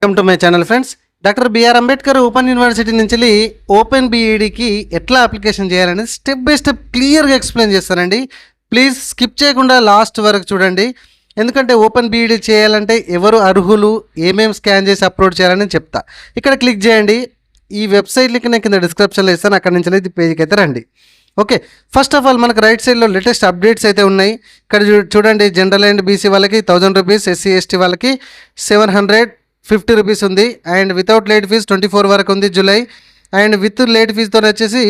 Welcome to my channel friends. Doctor BR Ambedkar open university నుంచి open బీఈడికి ఎట్లా application చేయాలని స్టెప్ బై స్టెప్ క్లియర్గా ఎక్స్ప్లెయిన్ చేస్తానండి. ప్లీజ్ స్కిప్ చేయకుండా లాస్ట్ వరకు చూడండి. ఎందుకంటే ఓపెన్ బీఈడి చేయాలంటే ఎవరు అర్హులు, ఏమేమి స్కాన్ చేసి అప్లోడ్ చేయాలని చెప్తా. ఇక్కడ క్లిక్ చేయండి. ఈ వెబ్సైట్ లింక్ నేను కింద డిస్క్రిప్షన్లో ఇస్తాను. అక్కడ నుంచి అయితే పేజీకి అయితే రండి. ఓకే, ఫస్ట్ ఆఫ్ ఆల్ మనకు రైట్ సైడ్లో లేటెస్ట్ అప్డేట్స్ అయితే ఉన్నాయి. ఇక్కడ చూడండి, జనరల్ అండ్ బీసీ వాళ్ళకి 1000 రూపీస్, ఎస్సీ ఎస్టీ వాళ్ళకి 750 రూపీస్ ఉంది. అండ్ వితౌట్ లేట్ ఫీజ్ 24 వరకు ఉంది జూలై. అండ్ విత్ లేట్ ఫీజ్తో వచ్చేసి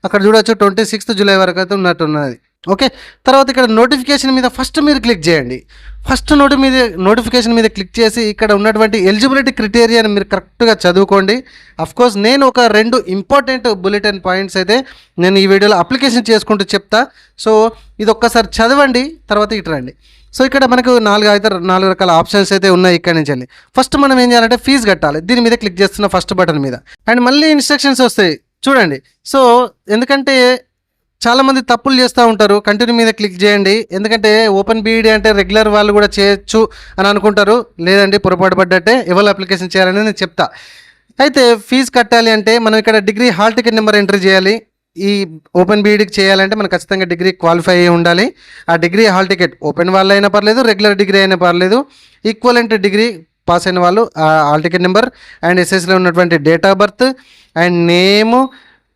అక్కడ చూడవచ్చు 26 జూలై వరకు అయితే ఉన్నట్టున్నది. ఓకే, తర్వాత ఇక్కడ నోటిఫికేషన్ మీద ఫస్ట్ మీరు క్లిక్ చేయండి. ఫస్ట్ నోటిఫికేషన్ మీద క్లిక్ చేసి ఇక్కడ ఉన్నటువంటి ఎలిజిబిలిటీ క్రైటీరియాని మీరు కరెక్ట్గా చదువుకోండి. అఫ్కోర్స్ నేను ఒక 2 ఇంపార్టెంట్ బులెటిన్ పాయింట్స్ అయితే నేను ఈ వీడియోలో అప్లికేషన్ చేసుకుంటూ చెప్తా. సో ఇది ఒక్కసారి చదవండి, తర్వాత ఇటు రండి. సో ఇక్కడ మనకు 4 రకాల ఆప్షన్స్ అయితే ఉన్నాయి. ఇక్కడ నుంచి వెళ్ళి ఫస్ట్ మనం ఏం చేయాలంటే ఫీజు కట్టాలి. దీని మీద క్లిక్ చేస్తున్న ఫస్ట్ బటన్ మీద అండ్ మళ్ళీ ఇన్స్ట్రక్షన్స్ వస్తాయి చూడండి. సో ఎందుకంటే చాలామంది తప్పులు చేస్తూ ఉంటారు. కంటిన్యూ మీద క్లిక్ చేయండి. ఎందుకంటే ఓపెన్ బీఈడి అంటే రెగ్యులర్ వాళ్ళు కూడా చేయొచ్చు అని అనుకుంటారు. లేదండి, పొరపాటు పడ్డట్టే. ఎవరు అప్లికేషన్ చేయాలని నేను చెప్తా. అయితే ఫీజు కట్టాలి అంటే మనం ఇక్కడ degree hall ticket number entry చేయాలి. ఈ ఓపెన్ బీఈడికి చేయాలంటే మనకు ఖచ్చితంగా డిగ్రీ క్వాలిఫై అయ్యి ఉండాలి. ఆ డిగ్రీ హాల్ టికెట్ ఓపెన్ వాళ్ళు అయినా పర్లేదు, రెగ్యులర్ డిగ్రీ అయినా పర్లేదు, ఈక్వలెంట్ డిగ్రీ పాస్ అయిన వాళ్ళు ఆ హాల్ టికెట్ నెంబర్ అండ్ ఎస్ఎస్లో ఉన్నటువంటి date of birth and name,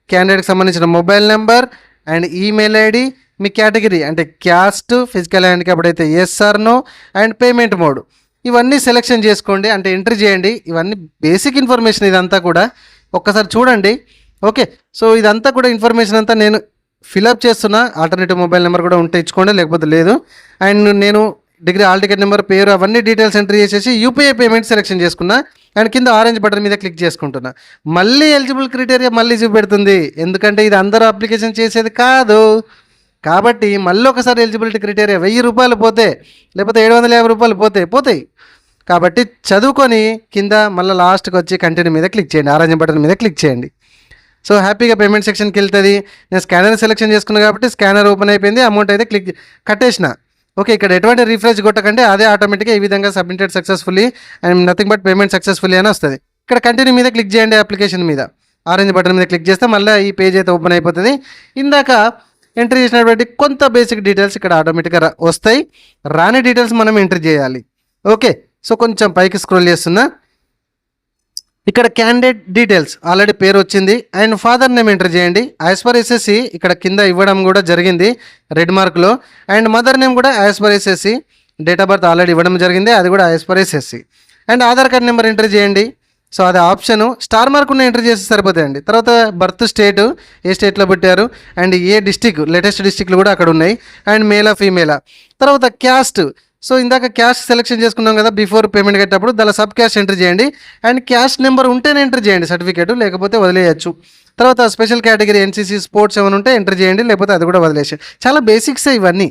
క్యాండిడేట్కి సంబంధించిన mobile number and email ID, మీ కేటగిరీ అంటే క్యాస్ట్, ఫిజికల్ హ్యాండిక్యాప్డ్ అయితే yes or no and payment mode, ఇవన్నీ సెలెక్షన్ చేసుకోండి. అంటే ఎంట్రీ చేయండి. ఇవన్నీ బేసిక్ ఇన్ఫర్మేషన్, ఇదంతా కూడా ఒక్కసారి చూడండి. ఓకే, సో ఇదంతా కూడా ఇన్ఫర్మేషన్ అంతా నేను ఫిలప్ చేస్తున్నా. ఆల్టర్నేటివ్ మొబైల్ నెంబర్ కూడా ఉంటే ఇచ్చుకోండి, లేకపోతే లేదు. అండ్ నేను డిగ్రీ హాల్ టికెట్ నెంబర్, పేరు, అవన్నీ డీటెయిల్స్ ఎంట్రీ చేసేసి యూపీఐ పేమెంట్ సెలెక్షన్ చేసుకున్నా. అండ్ కింద ఆరెంజ్ బటన్ మీద క్లిక్ చేసుకుంటున్నా. మళ్ళీ ఎలిజిబుల్ క్రైటీరియా మళ్ళీ చూపెడుతుంది. ఎందుకంటే ఇది అందరూ అప్లికేషన్ చేసేది కాదు కాబట్టి మళ్ళీ ఒకసారి ఎలిజిబిలిటీ క్రైటీరియా 1000 రూపాయలు పోతే, లేకపోతే 750 రూపాయలు పోతాయి. కాబట్టి చదువుకొని కింద మళ్ళీ లాస్ట్కి వచ్చి కంటిన్యూ మీద క్లిక్ చేయండి. ఆరెంజ్ బటన్ మీద క్లిక్ చేయండి. సో హ్యాపీగా పేమెంట్ సెక్షన్కి వెళ్తుంది. నేను స్కానర్ సెలెక్షన్ చేసుకున్నాను కాబట్టి స్కానర్ ఓపెన్ అయిపోయింది. అమౌంట్ అయితే కట్టేసిన. ఓకే, ఇక్కడ ఎటువంటి రీఫ్రెష్ కొట్టకంటే అదే ఆటోమేటిక్గా ఈ విధంగా submitted successfully and nothing but payment successfully అని వస్తుంది. ఇక్కడ కంటిన్యూ మీద క్లిక్ చేయండి. అప్లికేషన్ మీద ఆరెంజ్ బటన్ మీద క్లిక్ చేస్తే మళ్ళీ ఈ పేజ్ అయితే ఓపెన్ అయిపోతుంది. ఇందాక ఎంట్రీ చేసినటువంటి కొంత బేసిక్ డీటెయిల్స్ ఇక్కడ ఆటోమేటిక్గా వస్తాయి. రాని డీటెయిల్స్ మనం ఎంట్రీ చేయాలి. ఓకే, సో కొంచెం పైకి స్క్రోల్ చేస్తున్నా. ఇక్కడ క్యాండిడేట్ డీటెయిల్స్ ఆల్రెడీ పేరు వచ్చింది అండ్ ఫాదర్ నేమ్ ఎంటర్ చేయండి. యాజ్ పర్ ఎస్ఎస్సి ఇక్కడ కింద ఇవ్వడం కూడా జరిగింది రెడ్ మార్క్లో. అండ్ మదర్ నేమ్ కూడా as per SSC, date of birth already ఇవ్వడం జరిగింది, అది కూడా as per SSC. And Aadhaar card number enter చేయండి. సో అది ఆప్షను. స్టార్ మార్క్ ఉన్న ఎంటర్ చేస్తే సరిపోతాయండి. తర్వాత బర్త్ స్టేటు, ఏ స్టేట్లో పెట్టారు అండ్ ఏ డిస్టిక్, లేటెస్ట్ డిస్టిక్లు కూడా అక్కడ ఉన్నాయి. అండ్ మేలా ఫీమేలా. తర్వాత క్యాస్ట్. సో ఇందాక క్యాష్ సెలెక్షన్ చేసుకున్నాం కదా బిఫోర్ పేమెంట్ కట్టేటప్పుడు, దాని సబ్ క్యాష్ ఎంటర్ చేయండి. అండ్ క్యాష్ నెంబర్ ఉంటేనే ఎంటర్ చేయండి సర్టిఫికేట్, లేకపోతే వదిలేయచ్చు. తర్వాత స్పెషల్ కేటగిరీ ఎన్సీసీ, స్పోర్ట్స్ ఏమైనా ఉంటే ఎంటర్ చేయండి, లేకపోతే అది కూడా వదిలేసేయండి. చాలా బేసిక్సే ఇవన్నీ.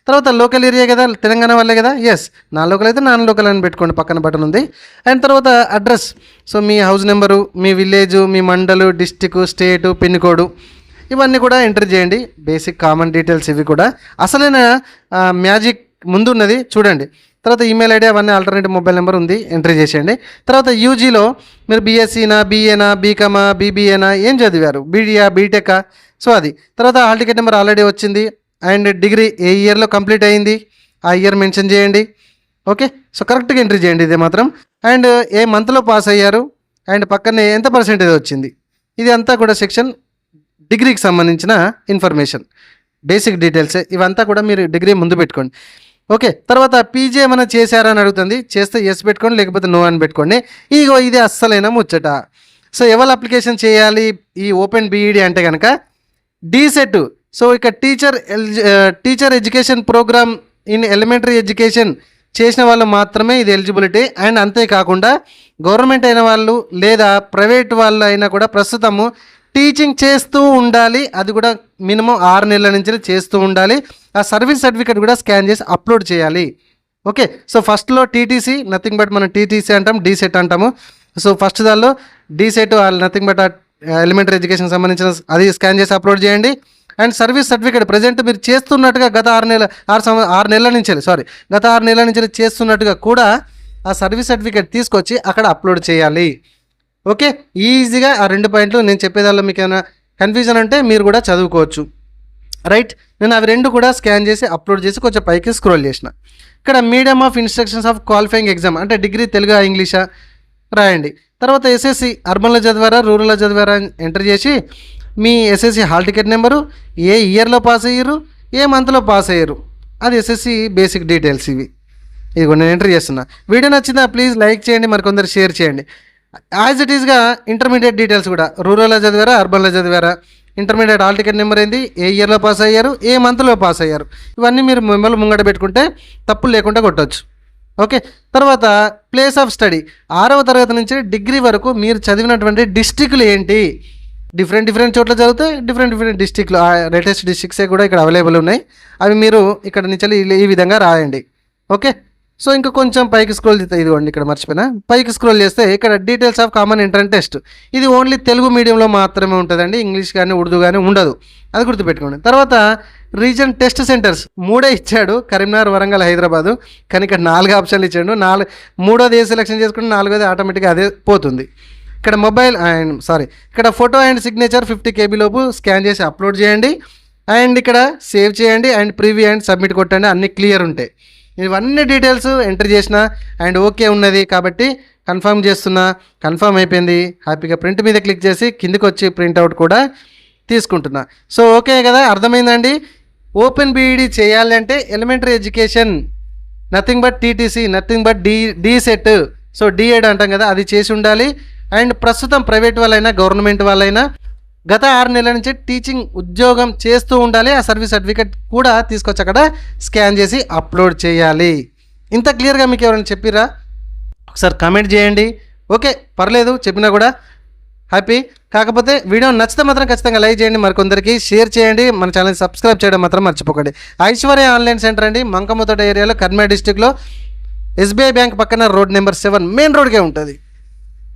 తర్వాత లోకల్ ఏరియా కదా, తెలంగాణ వాళ్ళే కదా, ఎస్. నాన్ లోకల్ అయితే నాన్ లోకల్ అని పెట్టుకోండి, పక్కన బటన్ ఉంది. అండ్ తర్వాత అడ్రస్. సో మీ హౌస్ నెంబరు, మీ విలేజు, మీ మండలు, డిస్టిక్, స్టేటు, పిన్ కోడ్, ఇవన్నీ కూడా ఎంటర్ చేయండి. బేసిక్ కామన్ డీటెయిల్స్ ఇవి కూడా. అసలైన మ్యాజిక్ ముందు ఉన్నది చూడండి. తర్వాత ఈమెయిల్ ఐడి, అవన్నీ ఆల్టర్నేటివ్ మొబైల్ నెంబర్ ఉంది, ఎంట్రీ చేసేయండి. తర్వాత యూజీలో మీరు బీఎస్సీనా, బీఏనా, బీకామా, బీబీఏనా, ఏం చదివారు, బీడీయా, బీటెకా, సో అది. తర్వాత హాల్ టికెట్ నెంబర్ ఆల్రెడీ వచ్చింది. అండ్ డిగ్రీ ఏ ఇయర్లో కంప్లీట్ అయ్యింది, ఆ ఇయర్ మెన్షన్ చేయండి. ఓకే, సో కరెక్ట్గా ఎంట్రీ చేయండి ఇది మాత్రం. అండ్ ఏ మంత్లో పాస్ అయ్యారు అండ్ పక్కనే ఎంత పర్సెంటేజ్ వచ్చింది. ఇది అంతా కూడా సెక్షన్ డిగ్రీకి సంబంధించిన ఇన్ఫర్మేషన్, బేసిక్ డీటెయిల్స్. ఇవంతా కూడా మీరు డిగ్రీ ముందు పెట్టుకోండి. ఓకే, తర్వాత పీజీ ఏమైనా చేశారని అడుగుతుంది. చేస్తే ఎస్ పెట్టుకోండి, లేకపోతే నో అని పెట్టుకోండి. ఇగో ఇది అస్సలైన ముచ్చట. సో ఎవరు అప్లికేషన్ చేయాలి ఈ ఓపెన్ బీఈడి అంటే కనుక డీసెట్. సో ఇక teacher education programme in elementary education చేసిన వాళ్ళు మాత్రమే ఇది ఎలిజిబిలిటీ. అండ్ అంతేకాకుండా గవర్నమెంట్ అయిన వాళ్ళు లేదా ప్రైవేట్ వాళ్ళు అయినా కూడా ప్రస్తుతము టీచింగ్ చేస్తూ ఉండాలి. అది కూడా మినిమం 6 నెలల నుంచి చేస్తూ ఉండాలి. ఆ సర్వీస్ సర్టిఫికేట్ కూడా స్కాన్ చేసి అప్లోడ్ చేయాలి. ఓకే, సో ఫస్ట్లో టీటీసీ, నథింగ్ బట్ మనం టీటీసీ అంటాం, డీసెట్ అంటాము. సో ఫస్ట్ దానిలో DEECET nothing but elementary education సంబంధించిన అది స్కాన్ చేసి అప్లోడ్ చేయండి. అండ్ సర్వీస్ సర్టిఫికేట్ ప్రజెంట్ మీరు చేస్తున్నట్టుగా గత 6 నెలల నుంచి చేస్తున్నట్టుగా కూడా ఆ సర్వీస్ సర్టిఫికేట్ తీసుకొచ్చి అక్కడ అప్లోడ్ చేయాలి. ఓకే, ఈజీగా ఆ 2 పాయింట్లు నేను చెప్పేదాల్లో మీకు ఏమైనా కన్ఫ్యూజన్ అంటే మీరు కూడా చదువుకోవచ్చు. రైట్, నేను అవి 2 కూడా స్కాన్ చేసి అప్లోడ్ చేసి కొంచెం పైకి స్క్రోల్ చేసిన. ఇక్కడ medium of instructions of qualifying exam అంటే డిగ్రీ తెలుగు ఇంగ్లీషా రాయండి. తర్వాత ఎస్ఎస్సి అర్బన్లో చదివారా రూరల్లో చదివారా అని ఎంటర్ చేసి మీ ఎస్ఎస్సి హాల్ టికెట్ నెంబరు, ఏ ఇయర్లో పాస్ అయ్యారు, ఏ మంత్లో పాస్ అయ్యారు, అది ఎస్ఎస్సి బేసిక్ డీటెయిల్స్ ఇవి. ఇదిగో నేను ఎంటర్ చేస్తున్నా. వీడియో నచ్చిందా ప్లీజ్ లైక్ చేయండి, మరికొందరు షేర్ చేయండి. యాజ్ ఇట్ ఈస్గా ఇంటర్మీడియట్ డీటెయిల్స్ కూడా రూరల్లో చదివారా అర్బన్లో చదివారా, ఇంటర్మీడియట్ హాల్ టికెట్ నెంబర్ ఏంది, ఏ ఇయర్లో పాస్ అయ్యారు, ఏ మంత్లో పాస్ అయ్యారు, ఇవన్నీ మీరు మిమ్మల్ని ముంగట పెట్టుకుంటే తప్పులు లేకుండా కొట్టవచ్చు. ఓకే, తర్వాత ప్లేస్ ఆఫ్ స్టడీ 6వ తరగతి నుంచి డిగ్రీ వరకు మీరు చదివినటువంటి డిస్టిక్లు ఏంటి, డిఫరెంట్ చోట్ల చదివితే డిఫరెంట్ డిస్టిక్లు లేటెస్ట్ డిస్టిక్సే కూడా ఇక్కడ అవైలబుల్ ఉన్నాయి. అవి మీరు ఇక్కడ నుంచి ఈ విధంగా రాయండి. ఓకే, సో ఇంకా కొంచెం పైకి స్క్రోల్ చేస్తే ఇదిగోండి ఇక్కడ మర్చిపోయినా, పైకి స్క్రోల్ చేస్తే ఇక్కడ details of common entrance test, ఇది ఓన్లీ తెలుగు మీడియంలో మాత్రమే ఉంటుందండి, ఇంగ్లీష్ కానీ ఉర్దూ కానీ ఉండదు, అది గుర్తుపెట్టుకోండి. తర్వాత రీజన్ టెస్ట్ సెంటర్స్ 3 ఇచ్చాడు, కరీంనగర్ వరంగల్ హైదరాబాదు, కానీ ఇక్కడ 4 ఆప్షన్లు ఇచ్చాడు. 3వది ఏ సెలెక్షన్ చేసుకుంటే 4వది ఆటోమేటిక్గా అదే పోతుంది. ఇక్కడ మొబైల్ ఇక్కడ ఫోటో అండ్ సిగ్నేచర్ 50 KB లోపు స్కాన్ చేసి అప్లోడ్ చేయండి. అండ్ ఇక్కడ సేవ్ చేయండి అండ్ ప్రివ్యూ అండ్ సబ్మిట్ కొట్టండి, అన్నీ క్లియర్ ఉంటాయి. ఇవన్నీ డీటెయిల్స్ ఎంటర్ చేసిన అండ్ ఓకే ఉన్నది కాబట్టి కన్ఫర్మ్ చేస్తున్నా, కన్ఫర్మ్ అయిపోయింది. హ్యాపీగా ప్రింట్ మీద క్లిక్ చేసి కిందికి వచ్చి ప్రింట్అవుట్ కూడా తీసుకుంటున్నా. సో ఓకే కదా, అర్థమైందండి. ఓపెన్ బీఈడి చేయాలి అంటే elementary education nothing but TTC, nothing but D set, so DEd అంటాం కదా, అది చేసి ఉండాలి. అండ్ ప్రస్తుతం ప్రైవేట్ వాళ్ళైనా గవర్నమెంట్ వాళ్ళైనా గత 6 నెలల నుంచి టీచింగ్ ఉద్యోగం చేస్తూ ఉండాలి. ఆ సర్వీస్ సర్టిఫికేట్ కూడా తీసుకొచ్చి అక్కడ స్కాన్ చేసి అప్లోడ్ చేయాలి. ఇంత క్లియర్గా మీకు ఎవరైనా చెప్పిరా ఒకసారి కామెంట్ చేయండి. ఓకే, పర్లేదు చెప్పినా కూడా హ్యాపీ. కాకపోతే వీడియో నచ్చితే మాత్రం ఖచ్చితంగా లైక్ చేయండి, మరికొందరికి షేర్ చేయండి, మన ఛానల్ సబ్స్క్రైబ్ చేయడం మాత్రం మర్చిపోకండి. ఐశ్వర్య ఆన్లైన్ సెంటర్ అండి, మంకమ్మతోట ఏరియాలో కర్నూలు డిస్టిక్లో SBI బ్యాంక్ పక్కన రోడ్ నెంబర్ 7 మెయిన్ రోడ్కే ఉంటుంది.